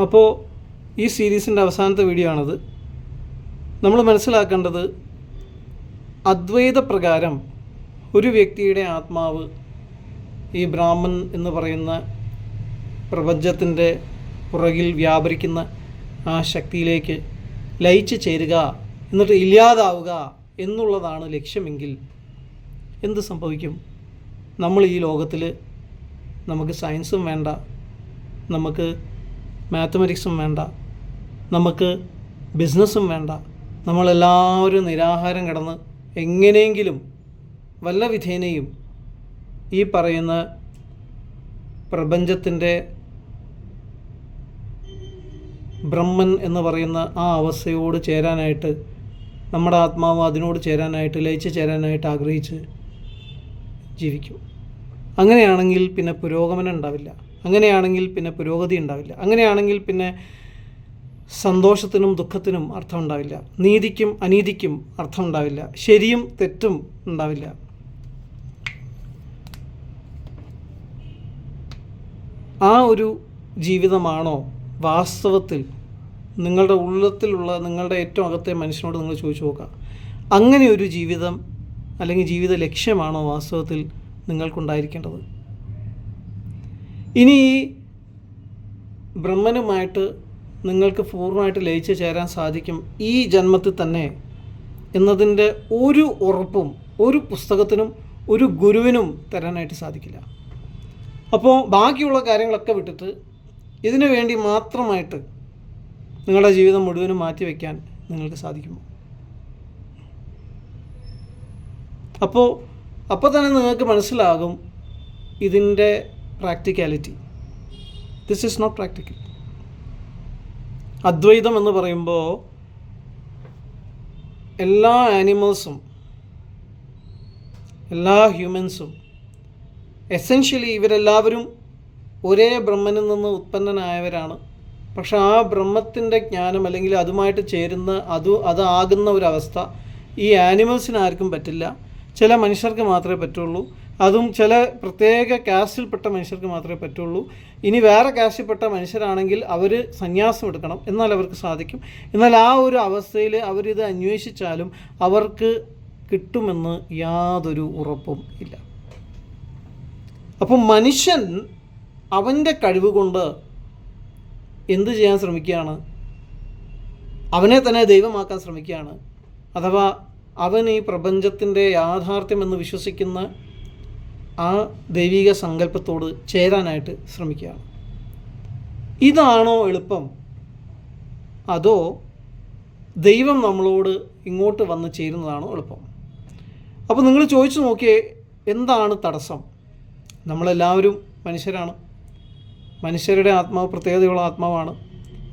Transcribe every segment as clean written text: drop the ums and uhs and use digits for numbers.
അപ്പോൾ ഈ സീരീസിൻ്റെ അവസാനത്തെ വീഡിയോ ആണത്. നമ്മൾ മനസ്സിലാക്കേണ്ടത്, അദ്വൈത പ്രകാരം ഒരു വ്യക്തിയുടെ ആത്മാവ് ഈ ബ്രാഹ്മൺ എന്ന് പറയുന്ന പ്രപഞ്ചത്തിൻ്റെ പുറകിൽ വ്യാപരിക്കുന്ന ആ ശക്തിയിലേക്ക് ലയിച്ച് ചേരുക, എന്നിട്ട് ഇല്ലാതാവുക എന്നുള്ളതാണ് ലക്ഷ്യമെങ്കിൽ എന്ത് സംഭവിക്കും? നമ്മൾ ഈ ലോകത്തിൽ നമുക്ക് സയൻസും വേണ്ട, നമുക്ക് മാത്തമാറ്റിക്സും വേണ്ട, നമുക്ക് ബിസിനസ്സും വേണ്ട, നമ്മളെല്ലാവരും നിരാഹാരം കിടന്ന് എങ്ങനെയെങ്കിലും വല്ല വിധേനയും ഈ പറയുന്ന പ്രപഞ്ചത്തിൻ്റെ ബ്രഹ്മൻ എന്ന് പറയുന്ന ആ അവസ്ഥയോട് ചേരാനായിട്ട്, നമ്മുടെ ആത്മാവ് അതിനോട് ചേരാനായിട്ട്, ലയിച്ച് ചേരാനായിട്ട് ആഗ്രഹിച്ച് ജീവിക്കും. അങ്ങനെയാണെങ്കിൽ പിന്നെ പുരോഗമനം ഉണ്ടാവില്ല, അങ്ങനെയാണെങ്കിൽ പിന്നെ പുരോഗതി ഉണ്ടാവില്ല, അങ്ങനെയാണെങ്കിൽ പിന്നെ സന്തോഷത്തിനും ദുഃഖത്തിനും അർത്ഥം ഉണ്ടാവില്ല, നീതിക്കും അനീതിക്കും അർത്ഥം ഉണ്ടാവില്ല, ശരിയും തെറ്റും ഉണ്ടാവില്ല. ആ ഒരു ജീവിതമാണോ വാസ്തവത്തിൽ നിങ്ങളുടെ ഉള്ളത്തിലുള്ള, നിങ്ങളുടെ ഏറ്റവും അകത്തെ മനുഷ്യനോട് നിങ്ങൾ ചോദിച്ചു നോക്കുക, അങ്ങനെ ഒരു ജീവിതം അല്ലെങ്കിൽ ജീവിത ലക്ഷ്യമാണോ വാസ്തവത്തിൽ നിങ്ങൾക്കുണ്ടായിരിക്കേണ്ടത്? ഇനി ഈ ബ്രഹ്മനുമായിട്ട് നിങ്ങൾക്ക് പൂർണ്ണമായിട്ട് ലയിച്ച് ചേരാൻ സാധിക്കും ഈ ജന്മത്തിൽ തന്നെ എന്നതിൻ്റെ ഒരു ഉറപ്പും ഒരു പുസ്തകത്തിനും ഒരു ഗുരുവിനും തരാനായിട്ട് സാധിക്കില്ല. അപ്പോൾ ബാക്കിയുള്ള കാര്യങ്ങളൊക്കെ വിട്ടിട്ട് ഇതിനു വേണ്ടി മാത്രമായിട്ട് നിങ്ങളുടെ ജീവിതം മുഴുവനും മാറ്റിവെക്കാൻ നിങ്ങൾക്ക് സാധിക്കുമോ? അപ്പോൾ തന്നെ നിങ്ങൾക്ക് മനസ്സിലാകും ഇതിൻ്റെ practicality. This is not practical. അദ്വൈതം എന്ന് പറയുമ്പോൾ എല്ലാ ആനിമൽസും എല്ലാ ഹ്യൂമൻസും എസെൻഷ്യലി ഇവരെല്ലാവരും ഒരേ ബ്രഹ്മനിൽ നിന്ന് ഉത്പന്നനായവരാണ്. പക്ഷെ ആ ബ്രഹ്മത്തിൻ്റെ ജ്ഞാനം അല്ലെങ്കിൽ അതുമായിട്ട് ചേരുന്ന അതാകുന്ന ഒരവസ്ഥ ഈ ആനിമൽസിന് ആർക്കും പറ്റില്ല. ചില മനുഷ്യർക്ക് മാത്രമേ പറ്റുള്ളൂ, അതും ചില പ്രത്യേക കാസ്റ്റിൽപ്പെട്ട മനുഷ്യർക്ക് മാത്രമേ പറ്റുള്ളൂ. ഇനി വേറെ കാസ്റ്റിൽപ്പെട്ട മനുഷ്യരാണെങ്കിൽ അവർ സന്യാസം എടുക്കണം, എന്നാൽ അവർക്ക് സാധിക്കും. എന്നാൽ ആ ഒരു അവസ്ഥയിൽ അവരിത് അന്വേഷിച്ചാലും അവർക്ക് കിട്ടുമെന്ന് യാതൊരു ഉറപ്പും ഇല്ല. അപ്പം മനുഷ്യൻ അവൻ്റെ കഴിവ് കൊണ്ട് എന്ത് ചെയ്യാൻ ശ്രമിക്കുകയാണ്? അവനെ തന്നെ ദൈവമാക്കാൻ ശ്രമിക്കുകയാണ്. അഥവാ അവൻ ഈ പ്രപഞ്ചത്തിൻ്റെ യാഥാർത്ഥ്യമെന്ന് വിശ്വസിക്കുന്ന ആ ദൈവിക സങ്കല്പത്തോട് ചേരാനായിട്ട് ശ്രമിക്കുകയാണ്. ഇതാണോ എളുപ്പം? അതോ ദൈവം നമ്മളോട് ഇങ്ങോട്ട് വന്ന് ചേരുന്നതാണോ എളുപ്പം? അപ്പോൾ നിങ്ങൾ ചോദിച്ചു നോക്കിയേ, എന്താണ് തടസ്സം? നമ്മളെല്ലാവരും മനുഷ്യരാണ്. മനുഷ്യരുടെ ആത്മാവ് പ്രത്യേകതയുള്ള ആത്മാവാണ്.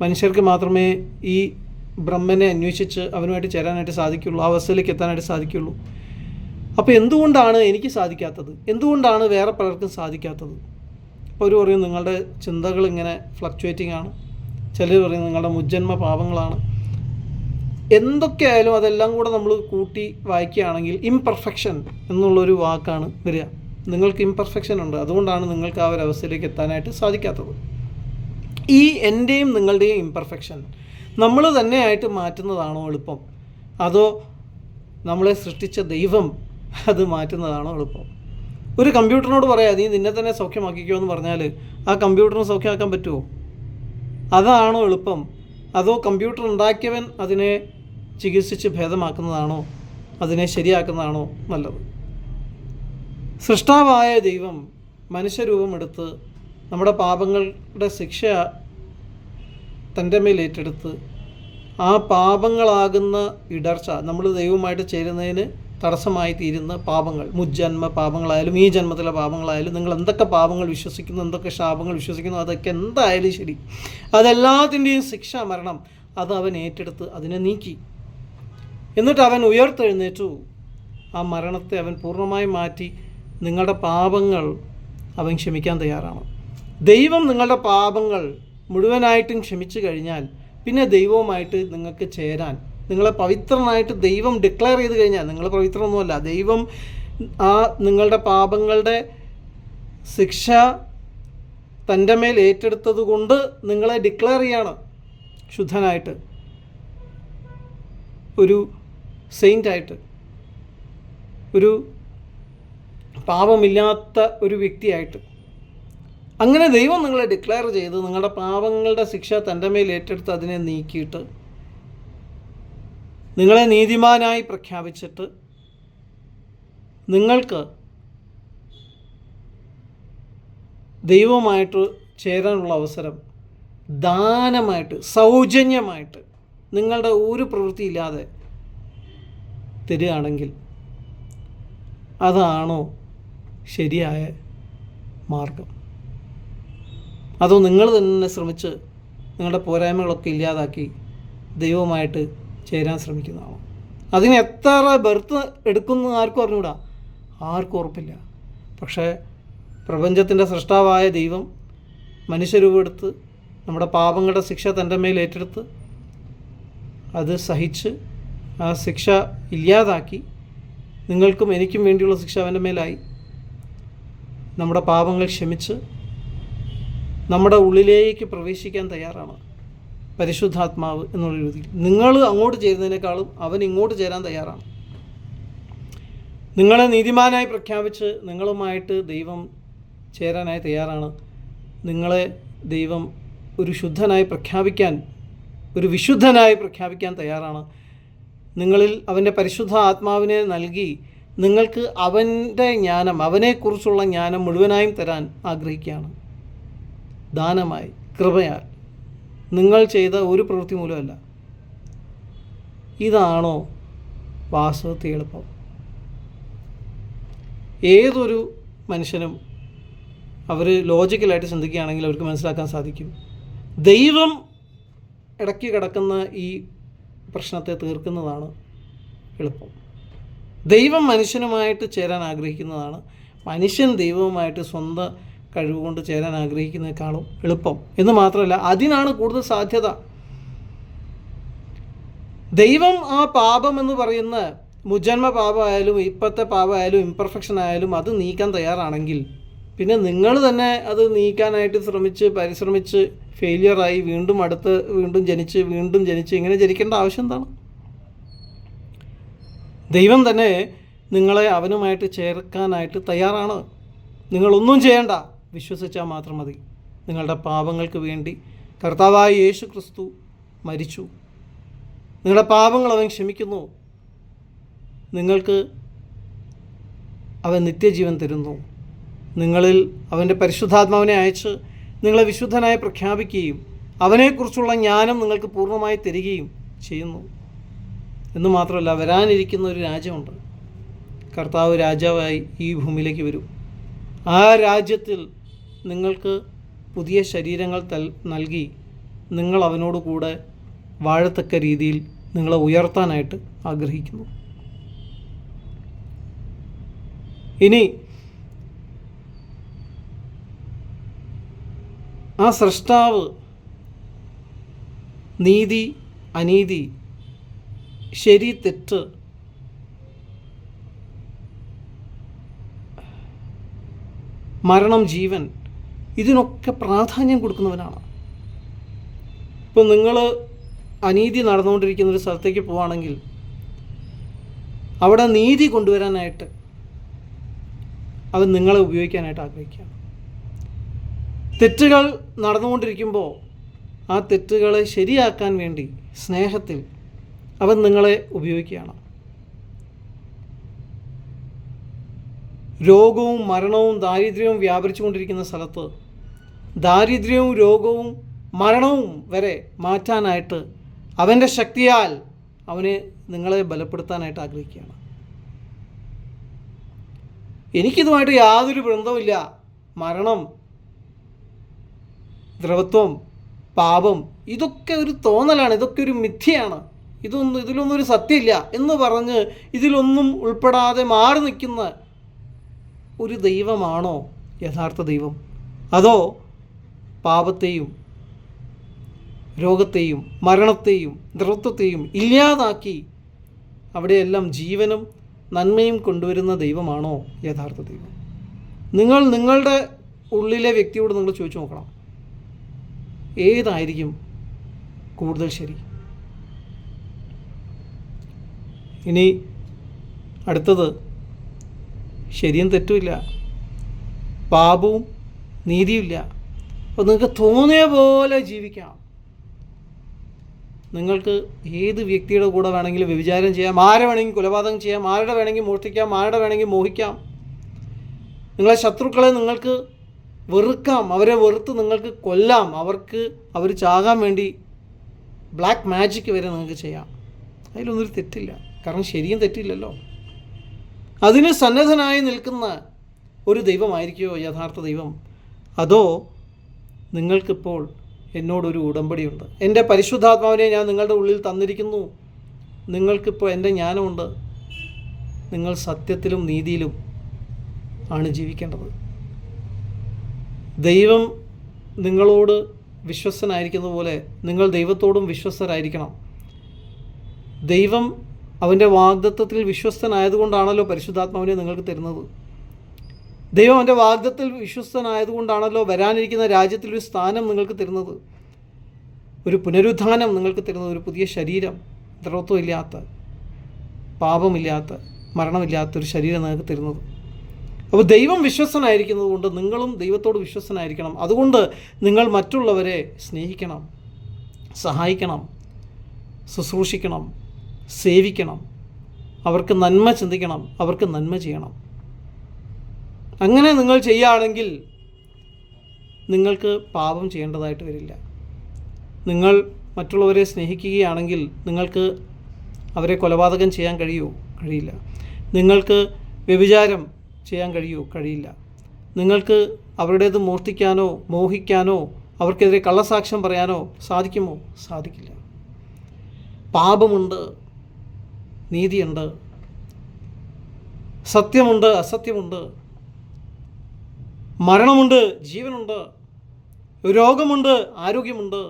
മനുഷ്യർക്ക് മാത്രമേ ഈ ബ്രഹ്മനെ അന്വേഷിച്ച് അവനുമായിട്ട് ചേരാനായിട്ട് സാധിക്കുള്ളൂ, ആ അവസ്ഥയിലേക്ക് എത്താനായിട്ട് സാധിക്കുള്ളൂ. അപ്പോൾ എന്തുകൊണ്ടാണ് എനിക്ക് സാധിക്കാത്തത്? എന്തുകൊണ്ടാണ് വേറെ പലർക്കും സാധിക്കാത്തത്? ഇപ്പോൾ ഒരു പറയും നിങ്ങളുടെ ചിന്തകൾ ഇങ്ങനെ ഫ്ലക്ച്വേറ്റിംഗ് ആണ്, ചിലർ പറയും നിങ്ങളുടെ മുജ്ജന്മ പാപങ്ങളാണ്. എന്തൊക്കെയായാലും അതെല്ലാം കൂടെ നമ്മൾ കൂട്ടി വായിക്കുകയാണെങ്കിൽ ഇംപെർഫെക്ഷൻ എന്നുള്ളൊരു വാക്കാണ് വരിക. നിങ്ങൾക്ക് ഇംപെർഫെക്ഷൻ ഉണ്ട്, അതുകൊണ്ടാണ് നിങ്ങൾക്ക് ആ ഒരു അവസ്ഥയിലേക്ക് എത്താനായിട്ട് സാധിക്കാത്തത്. ഈ എൻ്റെയും നിങ്ങളുടെയും ഇംപെർഫെക്ഷൻ നമ്മൾ തന്നെയായിട്ട് മാറ്റുന്നതാണോ എളുപ്പം? അതോ നമ്മളെ സൃഷ്ടിച്ച ദൈവം അത് മാറ്റുന്നതാണോ എളുപ്പം? ഒരു കമ്പ്യൂട്ടറിനോട് പറയാം നീ നിന്നെ തന്നെ സൗഖ്യമാക്കിക്കോ എന്ന് പറഞ്ഞാൽ ആ കമ്പ്യൂട്ടറിന് സൗഖ്യമാക്കാൻ പറ്റുമോ? അതാണോ എളുപ്പം? അതോ കമ്പ്യൂട്ടർ ഉണ്ടാക്കിയവൻ അതിനെ ചികിത്സിച്ച് ഭേദമാക്കുന്നതാണോ, അതിനെ ശരിയാക്കുന്നതാണോ നല്ലത്? സൃഷ്ടാവായ ദൈവം മനുഷ്യരൂപമെടുത്ത് നമ്മുടെ പാപങ്ങളുടെ ശിക്ഷ തൻ്റെ മേൽ ഏറ്റെടുത്ത് ആ പാപങ്ങളാകുന്ന ഇടർച്ച, നമ്മൾ ദൈവവുമായിട്ട് ചേരുന്നതിന് തടസ്സമായി തീരുന്ന പാപങ്ങൾ, മുജ്ജന്മ പാപങ്ങളായാലും ഈ ജന്മത്തിലെ പാപങ്ങളായാലും, നിങ്ങൾ എന്തൊക്കെ പാപങ്ങൾ വിശ്വസിക്കുന്നു, എന്തൊക്കെ ശാപങ്ങൾ വിശ്വസിക്കുന്നു, അതൊക്കെ എന്തായാലും ശരി, അതെല്ലാത്തിൻ്റെയും ശിക്ഷ മരണം, അത് അവൻ ഏറ്റെടുത്ത് അതിനെ നീക്കി. എന്നിട്ട് അവൻ ഉയർത്തെഴുന്നേറ്റു. ആ മരണത്തെ അവൻ പൂർണ്ണമായി മാറ്റി നിങ്ങളുടെ പാപങ്ങൾ അവൻ ക്ഷമിക്കാൻ തയ്യാറാണ്. ദൈവം നിങ്ങളുടെ പാപങ്ങൾ മുഴുവനായിട്ടും ക്ഷമിച്ചു കഴിഞ്ഞാൽ പിന്നെ ദൈവവുമായിട്ട് നിങ്ങൾക്ക് ചേരാൻ, നിങ്ങളെ പവിത്രനായിട്ട് ദൈവം ഡിക്ലെയർ ചെയ്ത് കഴിഞ്ഞാൽ, നിങ്ങൾ പവിത്രമൊന്നുമല്ല, ദൈവം ആ നിങ്ങളുടെ പാപങ്ങളുടെ ശിക്ഷ തൻ്റെ മേൽ ഏറ്റെടുത്തത് കൊണ്ട് നിങ്ങളെ ഡിക്ലെയർ ചെയ്യാണ് ശുദ്ധനായിട്ട്, ഒരു സെയിൻ്റായിട്ട്, ഒരു പാപമില്ലാത്ത ഒരു വ്യക്തിയായിട്ട്. അങ്ങനെ ദൈവം നിങ്ങളെ ഡിക്ലെയർ ചെയ്ത് നിങ്ങളുടെ പാപങ്ങളുടെ ശിക്ഷ തൻ്റെ മേൽ ഏറ്റെടുത്ത് അതിനെ നീക്കിയിട്ട് നിങ്ങളെ നീതിമാനായി പ്രഖ്യാപിച്ചിട്ട് നിങ്ങൾക്ക് ദൈവവുമായിട്ട് ചേരാനുള്ള അവസരം ദാനമായിട്ട്, സൗജന്യമായിട്ട്, നിങ്ങളുടെ ഒരു പ്രവൃത്തിയില്ലാതെ തരികയാണെങ്കിൽ അതാണോ ശരിയായ മാർഗം? അതോ നിങ്ങൾ തന്നെ ശ്രമിച്ച് നിങ്ങളുടെ പോരായ്മകളൊക്കെ ഇല്ലാതാക്കി ദൈവവുമായിട്ട് ചേരാൻ ശ്രമിക്കുന്നതാണോ? അതിന് എത്ര ബർത്ത് എടുക്കുന്നു ആർക്കും അറിഞ്ഞൂടാ, ആർക്കും ഉറപ്പില്ല. പക്ഷേ പ്രപഞ്ചത്തിൻ്റെ സൃഷ്ടാവായ ദൈവം മനുഷ്യരൂപമെടുത്ത് നമ്മുടെ പാപങ്ങളുടെ ശിക്ഷ തൻ്റെ മേൽ ഏറ്റെടുത്ത് അത് സഹിച്ച് ആ ശിക്ഷ ഇല്ലാതാക്കി നിങ്ങൾക്കും എനിക്കും വേണ്ടിയുള്ള ശിക്ഷ അവൻ്റെ മേലായി. നമ്മുടെ പാപങ്ങൾ ക്ഷമിച്ച് നമ്മുടെ ഉള്ളിലേക്ക് പ്രവേശിക്കാൻ തയ്യാറാണ് പരിശുദ്ധാത്മാവ് എന്നുള്ള രീതിയിൽ. നിങ്ങൾ അങ്ങോട്ട് ചേരുന്നതിനേക്കാളും അവൻ ഇങ്ങോട്ട് ചേരാൻ തയ്യാറാണ്. നിങ്ങളെ നീതിമാനായി പ്രഖ്യാപിച്ച് നിങ്ങളുമായിട്ട് ദൈവം ചേരാനായി തയ്യാറാണ്. നിങ്ങളെ ദൈവം ഒരു ശുദ്ധനായി പ്രഖ്യാപിക്കാൻ, ഒരു വിശുദ്ധനായി പ്രഖ്യാപിക്കാൻ തയ്യാറാണ്. നിങ്ങളിൽ അവൻ്റെ പരിശുദ്ധ ആത്മാവിനെ നൽകി നിങ്ങൾക്ക് അവൻ്റെ ജ്ഞാനം, അവനെക്കുറിച്ചുള്ള ജ്ഞാനം മുഴുവനായും തരാൻ ആഗ്രഹിക്കുകയാണ്. ദാനമായി, കൃപയാൽ, നിങ്ങൾ ചെയ്ത ഒരു പ്രവൃത്തി മൂലമല്ല. ഇതാണോ വാസ്തവത്തിൽ എളുപ്പം? ഏതൊരു മനുഷ്യനും അവർ ലോജിക്കലായിട്ട് ചിന്തിക്കുകയാണെങ്കിൽ അവർക്ക് മനസ്സിലാക്കാൻ സാധിക്കും, ദൈവം ഇടയ്ക്ക് കിടക്കുന്ന ഈ പ്രശ്നത്തെ തീർക്കുന്നതാണ് എളുപ്പം. ദൈവം മനുഷ്യനുമായിട്ട് ചേരാൻ ആഗ്രഹിക്കുന്നതാണ്, മനുഷ്യൻ ദൈവവുമായിട്ട് സ്വന്തം കഴിവുകൊണ്ട് ചേരാൻ ആഗ്രഹിക്കുന്നതിനേക്കാളും എളുപ്പം. എന്ന് മാത്രമല്ല, അതിനാണ് കൂടുതൽ സാധ്യത. ദൈവം ആ പാപം എന്ന് പറയുന്ന മുജന്മ പാപമായാലും ഇപ്പോഴത്തെ പാപമായാലും ഇംപെർഫെക്ഷൻ ആയാലും അത് നീക്കാൻ തയ്യാറാണെങ്കിൽ പിന്നെ നിങ്ങൾ തന്നെ അത് നീക്കാനായിട്ട് പരിശ്രമിച്ച് ഫെയിലിയറായി വീണ്ടും ജനിച്ച് ഇങ്ങനെ ജനിക്കേണ്ട ആവശ്യം എന്താണ്? ദൈവം തന്നെ നിങ്ങളെ അവനുമായിട്ട് ചേർക്കാനായിട്ട് തയ്യാറാണ്. നിങ്ങളൊന്നും ചെയ്യേണ്ട, വിശ്വസിച്ചാൽ മാത്രം മതി. നിങ്ങളുടെ പാപങ്ങൾക്ക് വേണ്ടി കർത്താവായ യേശു ക്രിസ്തു മരിച്ചു. നിങ്ങളുടെ പാപങ്ങൾ അവൻ ക്ഷമിക്കുന്നു. നിങ്ങൾക്ക് അവൻ നിത്യജീവൻ തരുന്നു. നിങ്ങളിൽ അവൻ്റെ പരിശുദ്ധാത്മാവിനെ അയച്ച് നിങ്ങളെ വിശുദ്ധനായി പ്രഖ്യാപിക്കുകയും അവനെക്കുറിച്ചുള്ള ജ്ഞാനം നിങ്ങൾക്ക് പൂർണ്ണമായി തരികയും ചെയ്യുന്നു. എന്ന് മാത്രമല്ല, വരാനിരിക്കുന്ന ഒരു രാജ്യമുണ്ട്. കർത്താവ് രാജാവായി ഈ ഭൂമിയിലേക്ക് വരും. ആ രാജ്യത്തിൽ നിങ്ങൾക്ക് പുതിയ ശരീരങ്ങൾ നൽകി നിങ്ങൾ അവനോട് കൂടെ വാഴത്തക്ക രീതിയിൽ നിങ്ങളെ ഉയർത്താനായിട്ട് ആഗ്രഹിക്കുന്നു. ഇനി ആ സ്രഷ്ടാവ് നീതി, അനീതി, ശരി, തെറ്റ്, മരണം, ജീവൻ, ഇതിനൊക്കെ പ്രാധാന്യം കൊടുക്കുന്നവനാണ്. ഇപ്പോൾ നിങ്ങൾ അനീതി നടന്നുകൊണ്ടിരിക്കുന്ന ഒരു സ്ഥലത്തേക്ക് പോവുകയാണെങ്കിൽ അവിടെ നീതി കൊണ്ടുവരാനായിട്ട് അവൻ നിങ്ങളെ ഉപയോഗിക്കാനായിട്ട് ആഗ്രഹിക്കുകയാണ്. തെറ്റുകൾ നടന്നുകൊണ്ടിരിക്കുമ്പോൾ ആ തെറ്റുകളെ ശരിയാക്കാൻ വേണ്ടി സ്നേഹത്തിൽ അവൻ നിങ്ങളെ ഉപയോഗിക്കുകയാണ്. രോഗവും മരണവും ദാരിദ്ര്യവും വ്യാപരിച്ചുകൊണ്ടിരിക്കുന്ന സ്ഥലത്ത് ദാരിദ്ര്യവും രോഗവും മരണവും വരെ മാറ്റാനായിട്ട് അവൻ്റെ ശക്തിയാൽ നിങ്ങളെ ബലപ്പെടുത്താനായിട്ട് ആഗ്രഹിക്കുകയാണ്. എനിക്കിതുമായിട്ട് യാതൊരു ബന്ധവുമില്ല. മരണം, ദ്രവത്വം, പാപം, ഇതൊക്കെ ഒരു തോന്നലാണ്, ഇതൊക്കെ ഒരു മിഥ്യയാണ്, ഇതിലൊന്നും ഒരു സത്യമില്ല എന്ന് പറഞ്ഞ് ഇതിലൊന്നും ഉൾപ്പെടാതെ മാറി നിൽക്കുന്ന ഒരു ദൈവമാണോ യഥാർത്ഥ ദൈവം? അതോ പാപത്തെയും രോഗത്തെയും മരണത്തെയും ദ്രവത്വത്തെയും ഇല്ലാതാക്കി അവിടെയെല്ലാം ജീവനും നന്മയും കൊണ്ടുവരുന്ന ദൈവമാണോ യഥാർത്ഥ ദൈവം? നിങ്ങൾ നിങ്ങളുടെ ഉള്ളിലെ വ്യക്തിയോട് നിങ്ങൾ ചോദിച്ചു നോക്കണം, ഏതായിരിക്കും കൂടുതൽ ശരി? ഇനി അടുത്തത്, ശരിയും തെറ്റുമില്ല, പാപവും നീതിയുമില്ല. അപ്പോൾ നിങ്ങൾക്ക് തോന്നിയ പോലെ ജീവിക്കാം. നിങ്ങൾക്ക് ഏത് വ്യക്തിയുടെ കൂടെ വേണമെങ്കിലും വ്യഭിചാരം ചെയ്യാം, ആരെ വേണമെങ്കിൽ കൊലപാതകം ചെയ്യാം, ആരുടെ വേണമെങ്കിൽ മോഷ്ടിക്കാം, ആരുടെ വേണമെങ്കിൽ മോഹിക്കാം. നിങ്ങളെ ശത്രുക്കളെ നിങ്ങൾക്ക് വെറുക്കാം, അവരെ വെറുത്ത് നിങ്ങൾക്ക് കൊല്ലാം, അവർ ചാകാൻ വേണ്ടി ബ്ലാക്ക് മാജിക് വരെ നിങ്ങൾക്ക് ചെയ്യാം. അതിലൊന്നൊരു തെറ്റില്ല, കാരണം ശരിയും തെറ്റില്ലല്ലോ. അതിന് സന്നദ്ധനായി നിൽക്കുന്ന ഒരു ദൈവമായിരിക്കുമോ യഥാർത്ഥ ദൈവം? അതോ നിങ്ങൾക്കിപ്പോൾ എന്നോടൊരു ഉടമ്പടിയുണ്ട്, എൻ്റെ പരിശുദ്ധാത്മാവിനെ ഞാൻ നിങ്ങളുടെ ഉള്ളിൽ തന്നിരിക്കുന്നു, നിങ്ങൾക്കിപ്പോൾ എൻ്റെ ജ്ഞാനമുണ്ട്, നിങ്ങൾ സത്യത്തിലും നീതിയിലും ആണ് ജീവിക്കേണ്ടത്. ദൈവം നിങ്ങളോട് വിശ്വസ്തനായിരിക്കുന്ന പോലെ നിങ്ങൾ ദൈവത്തോടും വിശ്വസ്തരായിരിക്കണം. ദൈവം അവൻ്റെ വാഗ്ദത്തത്തിൽ വിശ്വസ്തനായതുകൊണ്ടാണല്ലോ പരിശുദ്ധാത്മാവിനെ നിങ്ങൾക്ക് തരുന്നത്. ദൈവം അവൻ്റെ വാഗ്ദത്തിൽ വിശ്വസ്തനായതുകൊണ്ടാണല്ലോ വരാനിരിക്കുന്ന രാജ്യത്തിൽ ഒരു സ്ഥാനം നിങ്ങൾക്ക് തരുന്നത്, ഒരു പുനരുത്ഥാനം നിങ്ങൾക്ക് തരുന്നത്, ഒരു പുതിയ ശരീരം, ദ്രവത്വമില്ലാത്ത, പാപമില്ലാത്ത, മരണമില്ലാത്തൊരു ശരീരം നിങ്ങൾക്ക് തരുന്നത്. അപ്പോൾ ദൈവം വിശ്വസ്തനായിരിക്കുന്നത് കൊണ്ട് നിങ്ങളും ദൈവത്തോട് വിശ്വസ്തനായിരിക്കണം. അതുകൊണ്ട് നിങ്ങൾ മറ്റുള്ളവരെ സ്നേഹിക്കണം, സഹായിക്കണം, ശുശ്രൂഷിക്കണം, സേവിക്കണം, അവർക്ക് നന്മ ചിന്തിക്കണം, അവർക്ക് നന്മ ചെയ്യണം. അങ്ങനെ നിങ്ങൾ ചെയ്യുകയാണെങ്കിൽ നിങ്ങൾക്ക് പാപം ചെയ്യേണ്ടതായിട്ട് വരില്ല. നിങ്ങൾ മറ്റുള്ളവരെ സ്നേഹിക്കുകയാണെങ്കിൽ നിങ്ങൾക്ക് അവരെ കൊലപാതകം ചെയ്യാൻ കഴിയുമോ? കഴിയില്ല. നിങ്ങൾക്ക് വ്യഭിചാരം ചെയ്യാൻ കഴിയുമോ? കഴിയില്ല. നിങ്ങൾക്ക് അവരുടേത് മോഷ്ടിക്കാനോ മോഹിക്കാനോ അവർക്കെതിരെ കള്ളസാക്ഷ്യം പറയാനോ സാധിക്കുമോ? സാധിക്കില്ല. പാപമുണ്ട്, നീതിയുണ്ട്, സത്യമുണ്ട്, അസത്യമുണ്ട്, മരണമുണ്ട്, ജീവനുണ്ട്, രോഗമുണ്ട്, ആരോഗ്യമുണ്ട്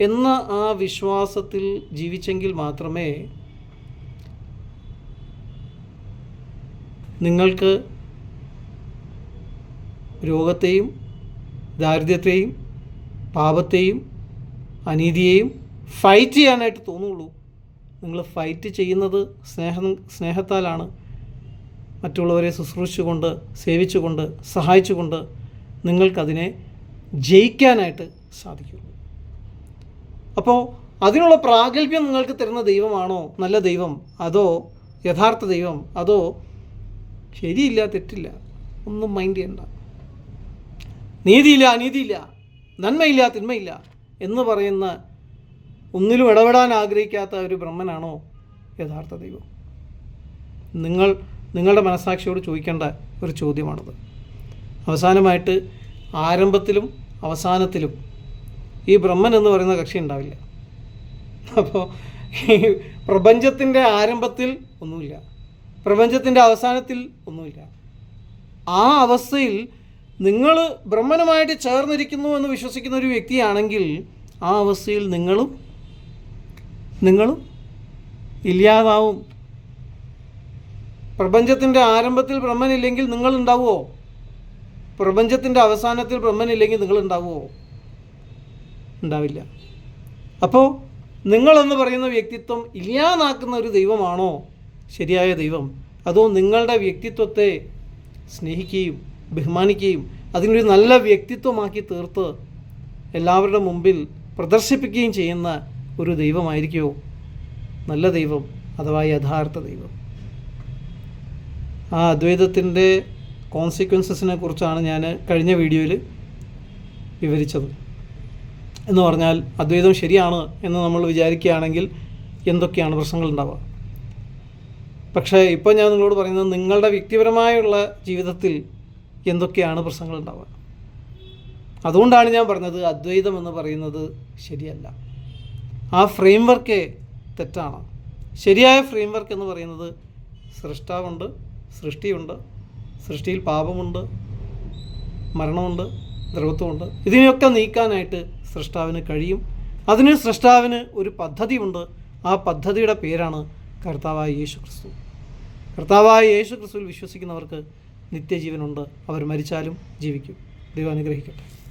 എന്ന ആ വിശ്വാസത്തിൽ ജീവിച്ചെങ്കിൽ മാത്രമേ നിങ്ങൾക്ക് രോഗത്തെയും ദാരിദ്ര്യത്തെയും പാപത്തെയും അനീതിയെയും ഫൈറ്റ് ചെയ്യാനായിട്ട് തോന്നുള്ളൂ. നിങ്ങൾ ഫൈറ്റ് ചെയ്യുന്നത് സ്നേഹത്താലാണ്. മറ്റുള്ളവരെ ശുശ്രൂഷിച്ചുകൊണ്ട്, സേവിച്ചുകൊണ്ട്, സഹായിച്ചുകൊണ്ട് നിങ്ങൾക്കതിനെ ജയിക്കാനായിട്ട് സാധിക്കുള്ളൂ. അപ്പോൾ അതിനുള്ള പ്രാഗൽഭ്യം നിങ്ങൾക്ക് തരുന്ന ദൈവമാണോ നല്ല ദൈവം, അതോ യഥാർത്ഥ ദൈവം, അതോ ശരിയില്ല തെറ്റില്ല ഒന്നും മൈൻഡ് ചെയ്യണ്ട, നീതിയില്ല അനീതിയില്ല, നന്മയില്ല തിന്മയില്ല എന്ന് പറയുന്ന ഒന്നിലും ഇടപെടാൻ ആഗ്രഹിക്കാത്ത ഒരു ബ്രഹ്മനാണോ യഥാർത്ഥ ദൈവം? നിങ്ങളുടെ മനസ്സാക്ഷിയോട് ചോദിക്കേണ്ട ഒരു ചോദ്യമാണത്. അവസാനമായിട്ട് ആരംഭത്തിലും അവസാനത്തിലും ഈ ബ്രഹ്മൻ എന്ന് പറയുന്ന കക്ഷി ഉണ്ടാവില്ല. അപ്പോൾ ഈ പ്രപഞ്ചത്തിൻ്റെ ആരംഭത്തിൽ ഒന്നുമില്ല, പ്രപഞ്ചത്തിൻ്റെ അവസാനത്തിൽ ഒന്നുമില്ല. ആ അവസ്ഥയിൽ നിങ്ങൾ ബ്രഹ്മനുമായിട്ട് ചേർന്നിരിക്കുന്നു എന്ന് വിശ്വസിക്കുന്ന ഒരു വ്യക്തിയാണെങ്കിൽ ആ അവസ്ഥയിൽ നിങ്ങളും ഇല്ലാതാവും. പ്രപഞ്ചത്തിൻ്റെ ആരംഭത്തിൽ ബ്രഹ്മനില്ലെങ്കിൽ നിങ്ങളുണ്ടാവുമോ? പ്രപഞ്ചത്തിൻ്റെ അവസാനത്തിൽ ബ്രഹ്മനില്ലെങ്കിൽ നിങ്ങളുണ്ടാവുമോ? ഉണ്ടാവില്ല. അപ്പോൾ നിങ്ങളെന്ന് പറയുന്ന വ്യക്തിത്വം ഇല്ലാതാക്കുന്ന ഒരു ദൈവമാണോ ശരിയായ ദൈവം, അതോ നിങ്ങളുടെ വ്യക്തിത്വത്തെ സ്നേഹിക്കുകയും ബഹുമാനിക്കുകയും അതിനൊരു നല്ല വ്യക്തിത്വമാക്കി തീർത്ത് എല്ലാവരുടെ മുമ്പിൽ പ്രദർശിപ്പിക്കുകയും ചെയ്യുന്ന ഒരു ദൈവമായിരിക്കുമോ നല്ല ദൈവം അഥവാ യഥാർത്ഥ ദൈവം? ആ അദ്വൈതത്തിൻ്റെ കോൺസിക്വൻസസിനെ കുറിച്ചാണ് ഞാൻ കഴിഞ്ഞ വീഡിയോയിൽ വിവരിച്ചത്. എന്ന് പറഞ്ഞാൽ അദ്വൈതം ശരിയാണ് എന്ന് നമ്മൾ വിചാരിക്കുകയാണെങ്കിൽ എന്തൊക്കെയാണ് പ്രശ്നങ്ങൾ ഉണ്ടാവുക. പക്ഷേ ഇപ്പോൾ ഞാൻ നിങ്ങളോട് പറയുന്നത് നിങ്ങളുടെ വ്യക്തിപരമായുള്ള ജീവിതത്തിൽ എന്തൊക്കെയാണ് പ്രശ്നങ്ങൾ ഉണ്ടാവുക. അതുകൊണ്ടാണ് ഞാൻ പറഞ്ഞത് അദ്വൈതം എന്ന് പറയുന്നത് ശരിയല്ല. ആ ഫ്രെയിം വർക്കേ തെറ്റാണ്. ശരിയായ ഫ്രെയിം വർക്ക് എന്ന് പറയുന്നത് സൃഷ്ടാവുണ്ട്, സൃഷ്ടിയുണ്ട്, സൃഷ്ടിയിൽ പാപമുണ്ട്, മരണമുണ്ട്, ദ്രവത്വമുണ്ട്. ഇതിനെയൊക്കെ നീക്കാനായിട്ട് സൃഷ്ടാവിന് കഴിയും. അതിന് സൃഷ്ടാവിന് ഒരു പദ്ധതിയുണ്ട്. ആ പദ്ധതിയുടെ പേരാണ് കർത്താവായ യേശു ക്രിസ്തു. കർത്താവായ യേശു ക്രിസ്തുവിൽ വിശ്വസിക്കുന്നവർക്ക് നിത്യജീവനുണ്ട്. അവർ മരിച്ചാലും ജീവിക്കും. ദൈവം അനുഗ്രഹിക്കട്ടെ.